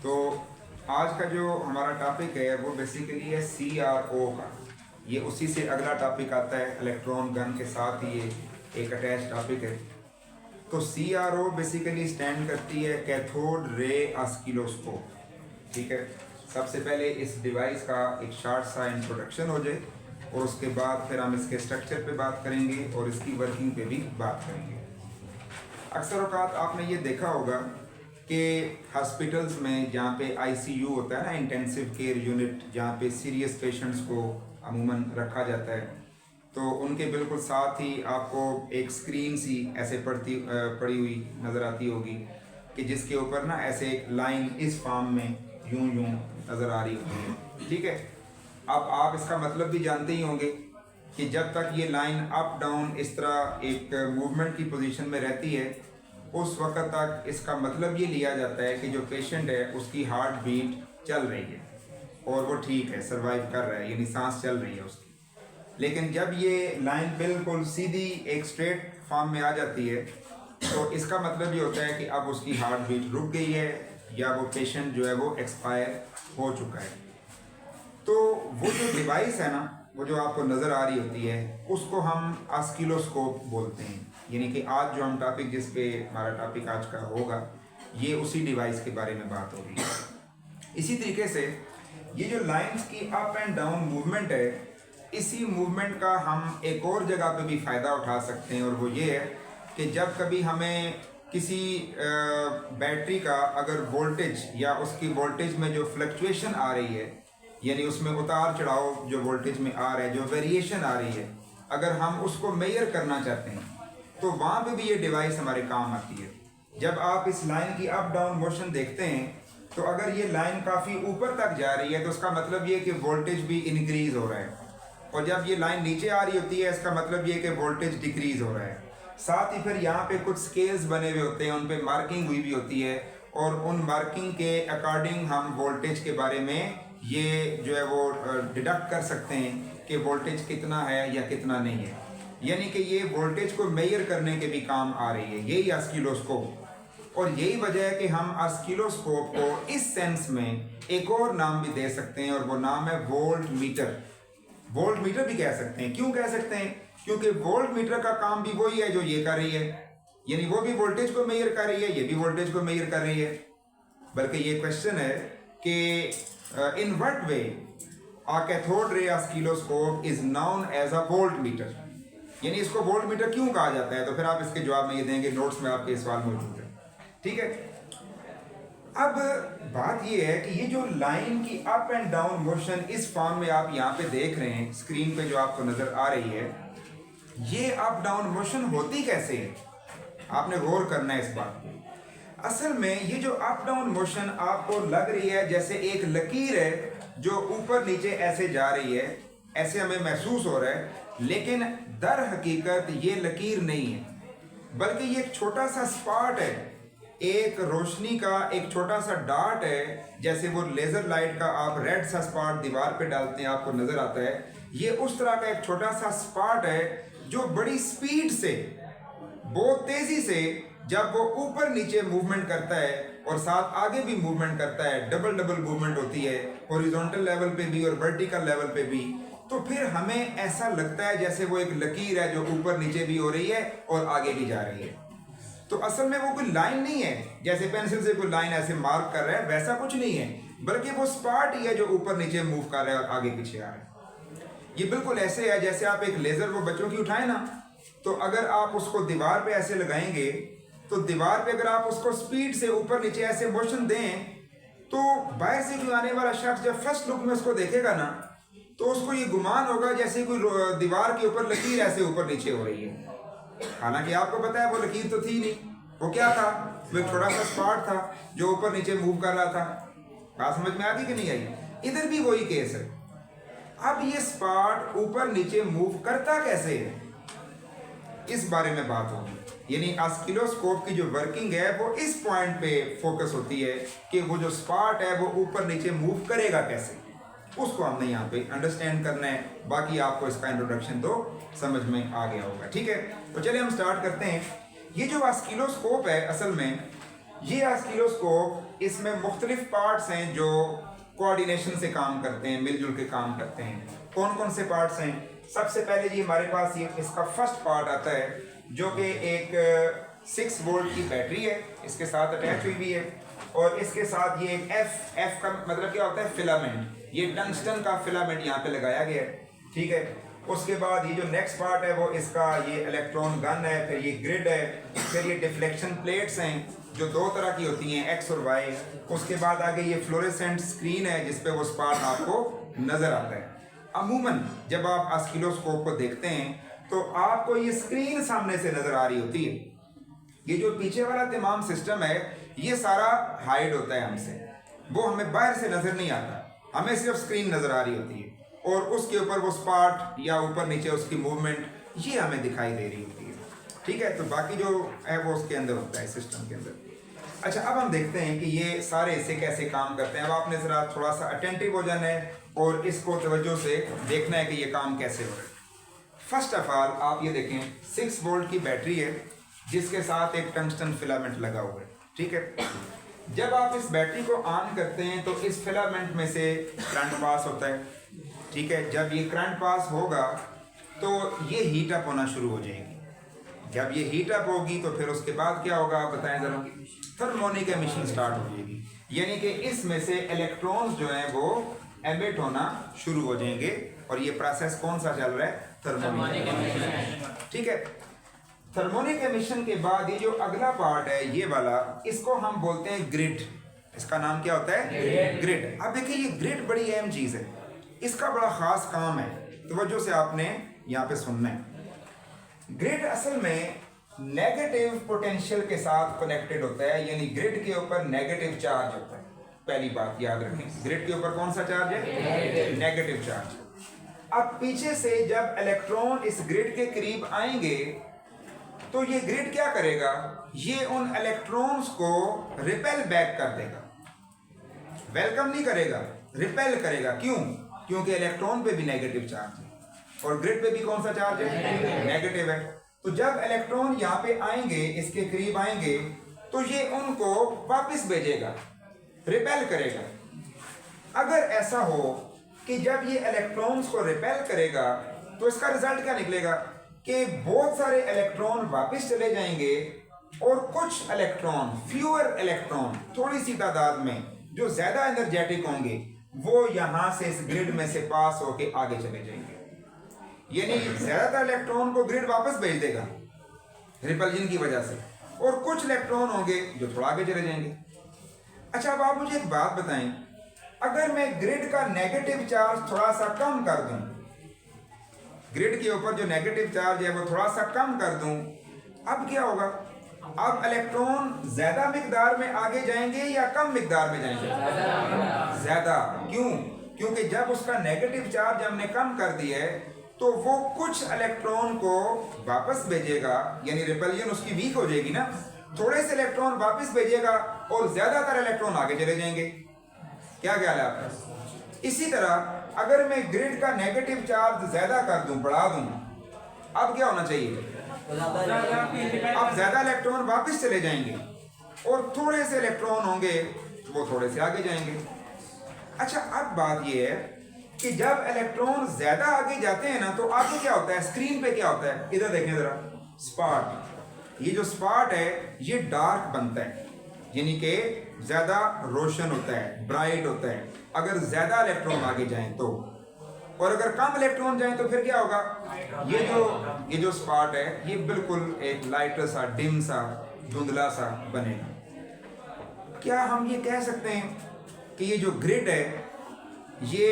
तो आज का जो हमारा टॉपिक है वो बेसिकली है CRO का। ये उसी से अगला टॉपिक आता है, इलेक्ट्रॉन गन के साथ ये एक अटैच टॉपिक है। तो CRO बेसिकली स्टैंड करती है कैथोड रे ऑस्किलोस्कोप। ठीक है, सबसे पहले इस डिवाइस का एक शॉर्ट सा इंट्रोडक्शन हो जाए और उसके बाद फिर हम इसके स्ट्रक्चर पे बात करेंगे और इसकी वर्किंग पे भी बात करेंगे। अक्सर औकात आपने ये देखा होगा कि हॉस्पिटल्स में जहाँ पे ICU होता है ना, इंटेंसिव केयर यूनिट, जहाँ पे सीरियस पेशेंट्स को अमूमन रखा जाता है, तो उनके बिल्कुल साथ ही आपको एक स्क्रीन सी ऐसे पड़ी हुई नज़र आती होगी कि जिसके ऊपर ना ऐसे एक लाइन इस फॉर्म में यूं यूं नज़र आ रही होती है। ठीक है, अब आप इसका मतलब भी जानते ही होंगे कि जब तक ये लाइन अप डाउन इस तरह एक मूवमेंट की पोजीशन में रहती है, उस वक्त तक इसका मतलब ये लिया जाता है कि जो पेशेंट है उसकी हार्ट बीट चल रही है और वो ठीक है, सर्वाइव कर रहा है, यानी सांस चल रही है उसकी। लेकिन जब ये लाइन बिल्कुल सीधी एक स्ट्रेट फॉर्म में आ जाती है तो इसका मतलब ये होता है कि अब उसकी हार्ट बीट रुक गई है या वो पेशेंट जो है वो एक्सपायर हो चुका है। तो वो जो डिवाइस है ना, वो जो आपको नज़र आ रही होती है, उसको हम ऑस्किलोस्कोप बोलते हैं। यानी कि आज जो हम टॉपिक, जिस पे हमारा टॉपिक आज का होगा, ये उसी डिवाइस के बारे में बात होगी। इसी तरीके से ये जो लाइंस की अप एंड डाउन मूवमेंट है, इसी मूवमेंट का हम एक और जगह पे भी फ़ायदा उठा सकते हैं, और वो ये है कि जब कभी हमें किसी बैटरी का अगर वोल्टेज या उसकी वोल्टेज में जो फ्लक्चुएशन आ रही है, यानी उसमें उतार चढ़ाव जो वोल्टेज में आ रहा है, जो वेरिएशन आ रही है, अगर हम उसको मेजर करना चाहते हैं तो वहाँ पे भी ये डिवाइस हमारे काम आती है। जब आप इस लाइन की अप डाउन मोशन देखते हैं तो अगर ये लाइन काफ़ी ऊपर तक जा रही है तो उसका मतलब ये कि वोल्टेज भी इंक्रीज़ हो रहा है, और जब ये लाइन नीचे आ रही होती है इसका मतलब ये कि वोल्टेज डिक्रीज़ हो रहा है। साथ ही फिर यहाँ पे कुछ स्केल्स बने हुए होते हैं, उन पे मार्किंग हुई भी होती है, और उन मार्किंग के अकॉर्डिंग हम वोल्टेज के बारे में ये जो है वो डिडक्ट कर सकते हैं कि वोल्टेज कितना है या कितना नहीं है। यानी कि ये वोल्टेज को मेजर करने के भी काम आ रही है, यही ऑस्किलोस्कोप। और यही वजह है कि हम ऑस्किलोस्कोप को इस सेंस में एक और नाम भी दे सकते हैं, और वो नाम है वोल्ट मीटर। वोल्ट मीटर भी कह सकते हैं। क्यों कह सकते हैं? क्योंकि वोल्ट मीटर का काम भी वही है जो ये कर रही है, यानी वो भी वोल्टेज को मेजर कर रही है, ये भी वोल्टेज को मेजर कर रही है। बल्कि ये क्वेश्चन है कि in what way a cathode ray oscilloscope is known as a voltmeter, यानी इसको वोल्ट मीटर क्यों कहा जाता है? तो फिर आप इसके जवाब में ये देंगे, नोट्स में आपके सवाल मौजूद है। ठीक है, अब बात ये है कि ये जो लाइन की अप एंड डाउन मोशन इस फॉर्म में आप यहाँ पे देख रहे हैं, स्क्रीन पे जो आपको नजर आ रही है, ये अप डाउन मोशन होती कैसे है? आपने गौर करना है इस बात को। असल में ये जो अप डाउन मोशन आपको लग रही है जैसे एक लकीर है जो ऊपर नीचे ऐसे जा रही है, ऐसे हमें महसूस हो रहा है, लेकिन दर हकीकत ये लकीर नहीं है, बल्कि ये एक छोटा सा स्पॉट है, एक रोशनी का एक छोटा सा डॉट है। जैसे वो लेज़र लाइट का आप रेड सा स्पॉट दीवार पे डालते हैं, आपको नज़र आता है, ये उस तरह का एक छोटा सा स्पॉट है जो बड़ी स्पीड से, बहुत तेज़ी से जब वो ऊपर नीचे मूवमेंट करता है और साथ आगे भी मूवमेंट करता है, डबल डबल मूवमेंट होती है, हॉरिजॉन्टल लेवल पे भी और वर्टिकल लेवल पे भी, तो फिर हमें ऐसा लगता है जैसे वो एक लकीर है जो ऊपर नीचे भी हो रही है और आगे भी जा रही है। तो असल में वो कोई लाइन नहीं है, जैसे पेंसिल से कोई लाइन ऐसे मार्क कर रहा है, वैसा कुछ नहीं है, बल्कि वो स्पॉट ही है जो ऊपर नीचे मूव कर रहा है और आगे पीछे आ रहा है। ये बिल्कुल ऐसे है जैसे आप एक लेज़र वो बच्चों की उठाए ना, तो अगर आप उसको दीवार पे ऐसे लगाएंगे तो दीवार पे अगर आप उसको स्पीड से ऊपर नीचे ऐसे मोशन दें तो बाहर से कोई आने वाला शख्स जब फर्स्ट लुक में उसको देखेगा ना, तो उसको ये गुमान होगा जैसे कोई दीवार के ऊपर लकीर ऐसे ऊपर नीचे हो रही है। हालांकि आपको पता है वो लकीर तो थी नहीं, वो क्या था? वो एक छोटा सा स्पॉट था जो ऊपर नीचे मूव कर रहा था। बात समझ में आ गई कि नहीं आई? इधर भी वही केस है। अब ये स्पॉट ऊपर नीचे मूव करता कैसे है, इस बारे में बात होगी। यानी ऑस्किलोस्कोप की जो वर्किंग है वो इस पॉइंट पे फोकस होती है कि वो जो स्पॉट है वो ऊपर नीचे मूव करेगा कैसे, उसको हमने यहाँ पे अंडरस्टैंड करना है। बाकी आपको इसका इंट्रोडक्शन तो समझ में आ गया होगा। ठीक है, तो चलिए हम स्टार्ट करते हैं। ये जो ऑस्किलोस्कोप है, असल में ये ऑसिलोस्कोप, इसमें मुख्तलिफ पार्ट्स हैं जो कोऑर्डिनेशन से काम करते हैं, मिलजुल के काम करते हैं। कौन कौन से पार्ट्स हैं? सबसे पहले जी हमारे पास ये इसका फर्स्ट पार्ट आता है जो कि एक 6 वोल्ट की बैटरी है, इसके साथ अटैच हुई भी है, और इसके साथ ये एक एफ का मतलब क्या होता है? फिलामेंट। ये टंगस्टन का फिलामेंट यहाँ पे लगाया गया है, ठीक है। उसके बाद ये जो नेक्स्ट पार्ट है वो इसका ये इलेक्ट्रॉन गन है, फिर ये ग्रिड है, फिर ये डिफ्लेक्शन प्लेट्स हैं जो 2 तरह की होती हैं, एक्स और वाई। उसके बाद आगे ये फ्लोरेसेंट स्क्रीन है जिस पे वो स्पॉट आपको नज़र आता है। अमूमन जब आप ऑसिलोस्कोप को देखते हैं तो आपको ये स्क्रीन सामने से नज़र आ रही होती है। ये जो पीछे वाला तमाम सिस्टम है ये सारा हाइड होता है हमसे, वो हमें बाहर से नज़र नहीं आता, हमें सिर्फ स्क्रीन नज़र आ रही होती है, और उसके ऊपर वो स्पॉट या ऊपर नीचे उसकी मूवमेंट ये हमें दिखाई दे रही होती है, ठीक है। तो बाकी जो है वो उसके अंदर होता है, सिस्टम के अंदर। अच्छा, अब हम देखते हैं कि ये सारे हिस्से कैसे काम करते हैं। अब आपने ज़रा थोड़ा सा अटेंटिव हो जाना है और इसको तवज्जो से देखना है कि ये काम कैसे हो रहा है। फर्स्ट ऑफ ऑल आप ये देखें, 6 वोल्ट की बैटरी है जिसके साथ एक टंगस्टन फिलामेंट लगा हुआ है, ठीक है। जब आप इस बैटरी को ऑन करते हैं तो इस फिलामेंट में से करंट पास होता है, ठीक है। जब ये करंट पास होगा तो ये हीट अप होना शुरू हो जाएगी। जब ये हीट अप होगी तो फिर उसके बाद क्या होगा आप बताएं ज़रा? थर्मोनिक एमिशन स्टार्ट हो जाएगी, यानी कि इसमें से इलेक्ट्रॉन्स जो हैं वो एमिट होना शुरू हो जाएंगे, और ये प्रोसेस कौन सा चल रहा है? थर्मोनिक एमिशन, ठीक है। थर्मोनिक एमिशन के बाद ये जो अगला पार्ट है ये वाला, इसको हम बोलते हैं ग्रिड। इसका नाम क्या होता है? ग्रिड। अब देखिए ये ग्रिड बड़ी अहम चीज़ है, इसका बड़ा ख़ास काम है, तवज्जो से आपने यहाँ पे सुनना है। ग्रिड असल में नेगेटिव पोटेंशियल के साथ कनेक्टेड होता है, यानी ग्रिड के ऊपर नेगेटिव चार्ज होता है। पहली बात याद रखें, ग्रिड के ऊपर कौन सा चार्ज है? Negative charge. अब पीछे से जब इलेक्ट्रॉन इस ग्रिड के करीब आएंगे तो ये ग्रिड क्या करेगा? ये उन इलेक्ट्रॉन्स को रिपेल बैक कर देगा, वेलकम नहीं करेगा, रिपेल करेगा। क्यों? क्योंकि इलेक्ट्रॉन पे भी नेगेटिव चार्ज है और ग्रिड पे भी कौन सा चार्ज है? नेगेटिव है। तो जब इलेक्ट्रॉन यहाँ पे आएंगे, इसके करीब आएंगे, तो ये उनको वापस भेजेगा, रिपेल करेगा। अगर ऐसा हो कि जब ये इलेक्ट्रॉन्स को रिपेल करेगा तो इसका रिजल्ट क्या निकलेगा कि बहुत सारे इलेक्ट्रॉन वापस चले जाएंगे और कुछ इलेक्ट्रॉन, फ्यूअर इलेक्ट्रॉन, थोड़ी सी तादाद में जो ज्यादा एनर्जेटिक होंगे, वो यहां से इस ग्रिड में से पास होके आगे चले जाएंगे। यानी ज्यादातर इलेक्ट्रॉन को ग्रिड वापस भेज देगा रिपल्जन की वजह से, और कुछ इलेक्ट्रॉन होंगे जो थोड़ा आगे चले जाएंगे। अच्छा, अब आप मुझे एक बात बताएं, अगर मैं ग्रिड का नेगेटिव चार्ज थोड़ा सा कम कर दूं, ग्रिड के ऊपर जो नेगेटिव चार्ज है वो थोड़ा सा कम कर दूं, अब क्या होगा? अब इलेक्ट्रॉन ज्यादा मिकदार में आगे जाएंगे या कम मिकदार में जाएंगे? ज्यादा। क्यों? क्योंकि जब उसका नेगेटिव चार्ज हमने कम कर दिया है तो वो कुछ इलेक्ट्रॉन को वापस भेजेगा, यानी रिपल्जन उसकी वीक हो जाएगी ना, थोड़े से इलेक्ट्रॉन वापस भेजेगा और ज्यादातर इलेक्ट्रॉन आगे चले जाएंगे। क्या ख्याल है आपका? इसी तरह अगर मैं ग्रिड का नेगेटिव चार्ज ज्यादा कर दूं, बढ़ा दूं, अब क्या होना चाहिए? अब ज्यादा इलेक्ट्रॉन वापस चले जाएंगे और थोड़े से इलेक्ट्रॉन होंगे वो थोड़े से आगे जाएंगे। अच्छा, अब बात यह है कि जब इलेक्ट्रॉन ज्यादा आगे जाते हैं ना तो आगे क्या होता है? स्क्रीन पे क्या होता है? इधर देखें जरा, स्पॉट। ये जो स्पॉट है ये डार्क बनता है, यानी कि ज्यादा रोशन होता है, ब्राइट होता है अगर ज्यादा इलेक्ट्रॉन आगे जाएं तो, और अगर कम इलेक्ट्रॉन जाएं तो फिर क्या होगा? ये जो स्पॉट है ये बिल्कुल एक लाइटर सा, डिम सा, धुंधला सा बनेगा। क्या हम ये कह सकते हैं कि ये जो ग्रिड है ये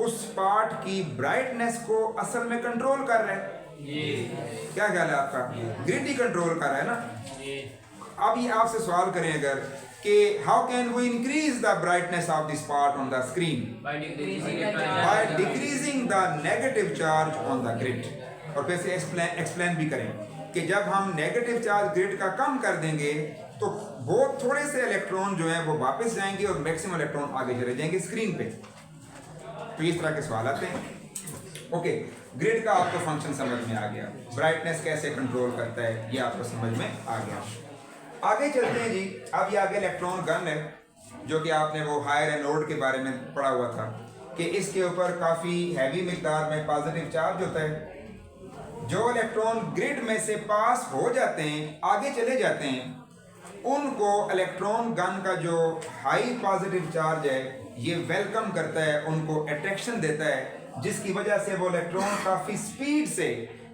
उस स्पॉट की ब्राइटनेस को असल में कंट्रोल कर रहा है? क्या ख्याल है आपका? ग्रिड ही कंट्रोल कर रहा है ना। अब ये आपसे सवाल करें अगर कि how can we increase the brightness of the spot on the screen? By decreasing the negative charge on the grid. और फिर से एक्सप्लेन भी करें कि जब हम नेगेटिव चार्ज ग्रिड का कम कर देंगे तो बहुत थोड़े से इलेक्ट्रॉन जो हैं वो वापस जाएंगे और मैक्सिमम इलेक्ट्रॉन आगे चले जाएंगे स्क्रीन पे। तो इस तरह के सवाल आते हैं। ओके, ग्रिड का आपको फंक्शन समझ में आ गया, ब्राइटनेस कैसे कंट्रोल करता है ये आपको समझ में आ गया। आगे चलते हैं जी। अब ये आगे इलेक्ट्रॉन गन है, जो कि आपने वो हायर एनोड के बारे में पढ़ा हुआ था कि इसके ऊपर काफ़ी हैवी मिकदार में पॉजिटिव चार्ज होता है। जो इलेक्ट्रॉन ग्रिड में से पास हो जाते हैं, आगे चले जाते हैं, उनको इलेक्ट्रॉन गन का जो हाई पॉजिटिव चार्ज है ये वेलकम करता है, उनको अट्रैक्शन देता है, जिसकी वजह से वो इलेक्ट्रॉन काफ़ी स्पीड से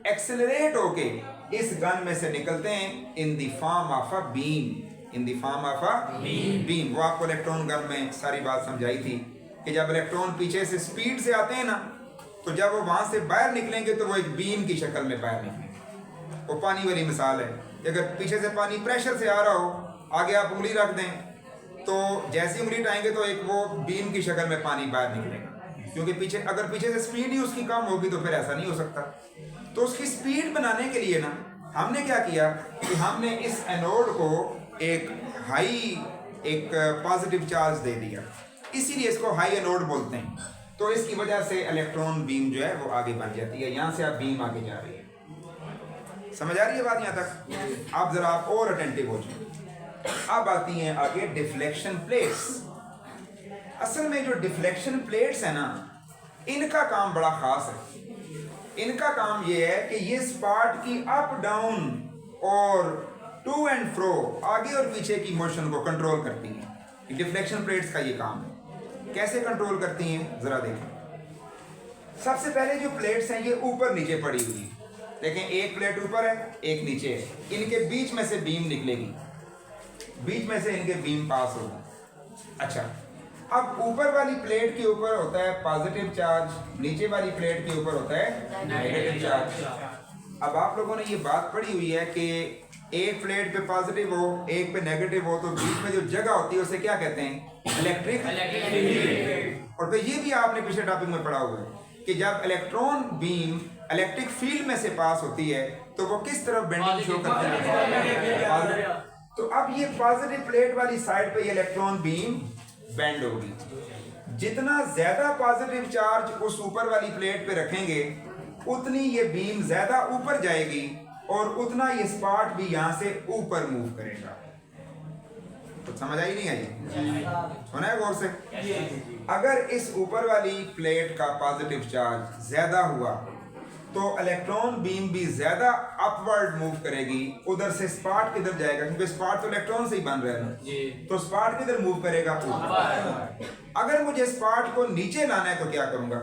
एक्सेलरेट होके इस गन में से निकलते हैं in the form of a beam. In the form of a beam. वो आपको इलेक्ट्रॉन गन में सारी बात समझाई थी कि जब इलेक्ट्रॉन पीछे से स्पीड से आते हैं ना, तो जब वो वहां से बाहर निकलेंगे तो वो एक बीम की शक्ल में बाहर निकलेंगे। वो पानी वाली मिसाल है, अगर पीछे से पानी प्रेशर से आ रहा हो, आगे आप उंगली रख दें तो जैसी उंगली उठाएंगे तो एक वो बीम की शक्ल में पानी बाहर निकलेगा, क्योंकि पीछे अगर पीछे से स्पीड ही उसकी कम होगी तो फिर ऐसा नहीं हो सकता। तो उसकी स्पीड बनाने के लिए ना हमने क्या किया कि हमने इस एनोड को एक पॉजिटिव चार्ज दे दिया, इसीलिए इसको हाई एनोड बोलते हैं। तो इसकी वजह से इलेक्ट्रॉन बीम जो है वो आगे बन जाती है। यहाँ से आप बीम आगे जा रही है। समझ आ रही है बात यहाँ तक? आप जरा आप और अटेंटिव हो जाए। अब आती हैं आगे डिफ्लेक्शन प्लेट्स। असल में जो डिफ्लेक्शन प्लेट्स है ना, इनका काम बड़ा खास है। इनका काम ये है कि ये स्पार्ट की अप डाउन और टू एंड फ्रो, आगे और पीछे की मोशन को कंट्रोल करती हैं। डिफ्लेक्शन प्लेट्स का ये काम है। कैसे कंट्रोल करती हैं जरा देखें। सबसे पहले जो प्लेट्स हैं ये ऊपर नीचे पड़ी हुई है। देखें, एक प्लेट ऊपर है, एक नीचे है, इनके बीच में से बीम निकलेगी, बीच में से इनके बीम पास होगी। अच्छा, अब ऊपर वाली प्लेट के ऊपर होता है पॉजिटिव चार्ज, नीचे वाली प्लेट के ऊपर होता है नेगेटिव चार्ज। अब आप लोगों ने ये बात पढ़ी हुई है कि एक प्लेट पे पॉजिटिव हो, एक पे नेगेटिव हो, तो बीच में जो जगह होती है उसे क्या कहते हैं? Electric field. और फिर ये भी आपने पिछले टॉपिक में पढ़ा हुआ है कि जब इलेक्ट्रॉन बीम इलेक्ट्रिक फील्ड में से पास होती है तो वो किस तरफ बेंडिंग शो करती है? तो अब ये पॉजिटिव प्लेट वाली साइड पे ये इलेक्ट्रॉन बीम बेंड होगी। जितना ज्यादा पॉजिटिव चार्ज उस ऊपर वाली प्लेट पे रखेंगे उतनी ये बीम ज्यादा ऊपर जाएगी और उतना ये स्पॉट भी यहां से ऊपर मूव करेगा। तो समझ आई नहीं आई? सुना है गौर से? अगर इस ऊपर वाली प्लेट का पॉजिटिव चार्ज ज्यादा हुआ तो इलेक्ट्रॉन बीम भी ज्यादा अपवर्ड मूव करेगी। उधर से स्पॉट किधर जाएगा? क्योंकि स्पॉट तो इलेक्ट्रॉन से ही बन रहा है ना, तो स्पॉट किधर मूव करेगा? ऊपर। अगर मुझे स्पॉट को नीचे लाना है तो क्या करूंगा?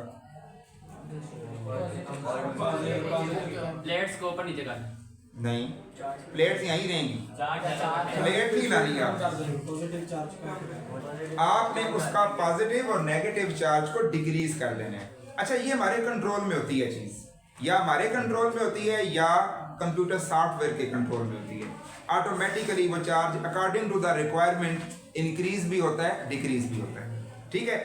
प्लेट्स को ऊपर नीचे करना नहीं, प्लेट्स यहीं रहेंगी, प्लेट ही लानी है आपने उसका पॉजिटिव और नेगेटिव चार्ज को डिक्रीज कर लेना है। अच्छा, ये हमारे कंट्रोल में होती है चीज, या हमारे कंट्रोल में होती है या कंप्यूटर सॉफ्टवेयर के कंट्रोल में होती है। ऑटोमेटिकली वो charge according to the requirement increase भी होता है, डिक्रीज भी होता है। ठीक है,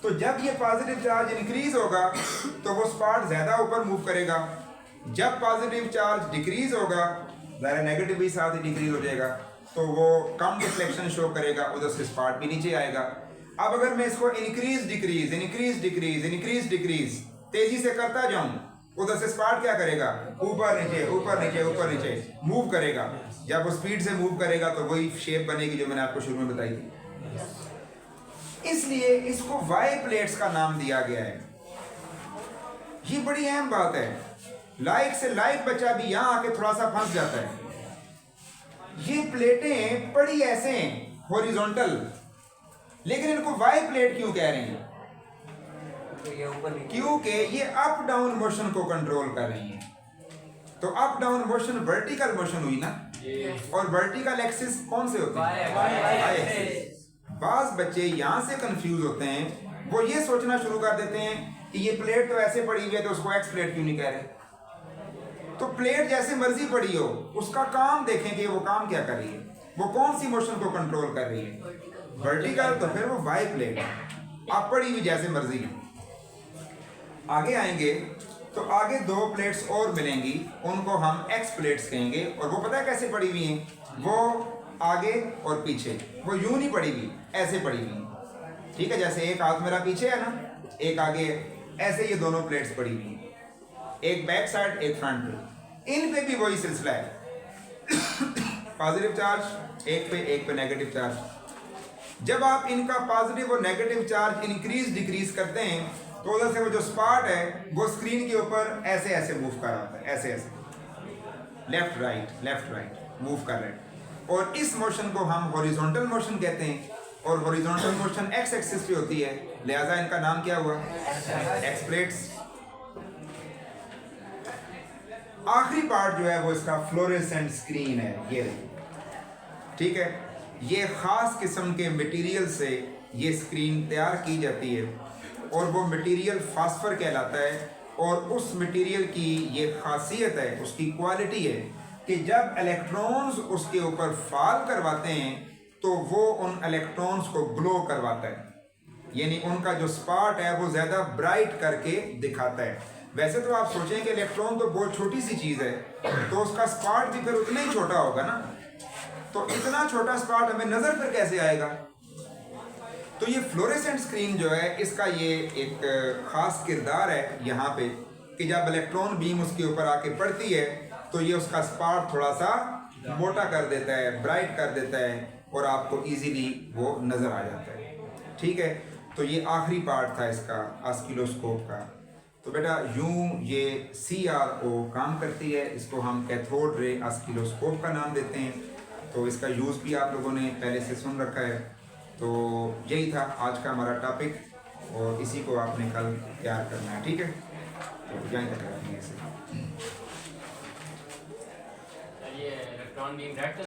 तो जब ये पॉजिटिव चार्ज इंक्रीज होगा तो वो स्पॉट ज्यादा ऊपर मूव करेगा। जब पॉजिटिव चार्ज डिक्रीज होगा, ज़ाहिर नेगेटिव भी साथ ही डिक्रीज हो जाएगा, तो वो कम डिफ्लेक्शन शो करेगा, उधर से स्पॉट भी नीचे आएगा। अब अगर मैं इसको increase decrease increase decrease increase decrease तेजी से करता जाऊं, उधर से स्पॉट क्या करेगा? ऊपर नीचे ऊपर नीचे ऊपर नीचे मूव करेगा। जब वो स्पीड से मूव करेगा तो वही शेप बनेगी जो मैंने आपको शुरू में बताई थी। इसलिए इसको वाई प्लेट्स का नाम दिया गया है। ये बड़ी अहम बात है। लाइक से लाइक बच्चा भी यहां आके थोड़ा सा फंस जाता है। ये प्लेटें पड़ी ऐसे हैं हॉरिजॉन्टल, लेकिन इनको वाई प्लेट क्यों कह रहे हैं? क्योंकि ये अप डाउन मोशन को कंट्रोल कर रही हैं। तो up down motion vertical motion हुई ना, और वर्टिकल एक्सिस कौन से होते हैं? Y axis. बाज बच्चे यहां से कंफ्यूज होते हैं, वो ये सोचना शुरू कर देते हैं कि ये प्लेट तो ऐसे पड़ी हुई है तो उसको एक्स प्लेट क्यों नहीं कह रहे? तो प्लेट जैसे मर्जी पड़ी हो, उसका काम देखें कि वो काम क्या कर रही है, वो कौन सी मोशन को कंट्रोल कर रही है? वर्टिकल, तो फिर वो वाई प्लेट है। आप पड़ी हुई जैसे मर्जी है। आगे आएंगे तो आगे दो प्लेट्स और मिलेंगी, उनको हम एक्स प्लेट्स कहेंगे। और वो पता है कैसे पड़ी हुई हैं? वो आगे और पीछे, वो यूं नहीं पड़ी हुई, ऐसे पड़ी हुई। ठीक है, जैसे एक हाथ मेरा पीछे है ना, एक आगे, ऐसे ये दोनों प्लेट्स पड़ी हुई हैं, एक बैक साइड एक फ्रंट पे। इन पे भी वही सिलसिला है। पॉजिटिव चार्ज एक पे नेगेटिव चार्ज। जब आप इनका पॉजिटिव और नेगेटिव चार्ज इंक्रीज डिक्रीज करते हैं तो उधर से वो जो स्पॉट है वो स्क्रीन के ऊपर ऐसे ऐसे मूव कर रहा होता है, ऐसे ऐसे लेफ्ट राइट मूव कर रहे हैं। और इस मोशन को हम हॉरिजॉन्टल मोशन कहते हैं, और हॉरिजॉन्टल मोशन एक्स एक्सिस पे होती है, लिहाजा इनका नाम क्या हुआ, एक्स प्लेट्स। आखिरी पार्ट जो है वो इसका फ्लोरेसेंट स्क्रीन है, ये ठीक है। ये खास किस्म के मटेरियल से ये स्क्रीन तैयार की जाती है और वो मटेरियल फास्फर कहलाता है। और उस मटेरियल की ये खासियत है, उसकी क्वालिटी है कि जब इलेक्ट्रॉन्स उसके ऊपर फॉल करवाते हैं तो वो उन इलेक्ट्रॉन्स को ग्लो करवाता है, यानी उनका जो स्पॉट है वो ज़्यादा ब्राइट करके दिखाता है। वैसे तो आप सोचें कि इलेक्ट्रॉन तो बहुत छोटी सी चीज़ है, तो उसका स्पॉट भी फिर उतना ही छोटा होगा ना, तो इतना छोटा स्पॉट हमें नज़र पर कैसे आएगा। तो ये फ्लोरेसेंट स्क्रीन जो है इसका ये एक ख़ास किरदार है यहाँ पे कि जब इलेक्ट्रॉन बीम उसके ऊपर आके पड़ती है तो ये उसका स्पॉट थोड़ा सा मोटा कर देता है, ब्राइट कर देता है और आपको इजीली वो नज़र आ जाता है, ठीक है। तो ये आखिरी पार्ट था इसका ऑस्किलोस्कोप का। तो बेटा यूं ये CRO काम करती है, इसको हम कैथोड रे ऑस्किलोस्कोप का नाम देते हैं। तो इसका यूज़ भी आप लोगों ने पहले से सुन रखा है। तो यही था आज का हमारा टॉपिक और इसी को आपने कल तैयार करना है, ठीक है। तो यहीं तक रखेंगे इसे। ये इलेक्ट्रॉन बीम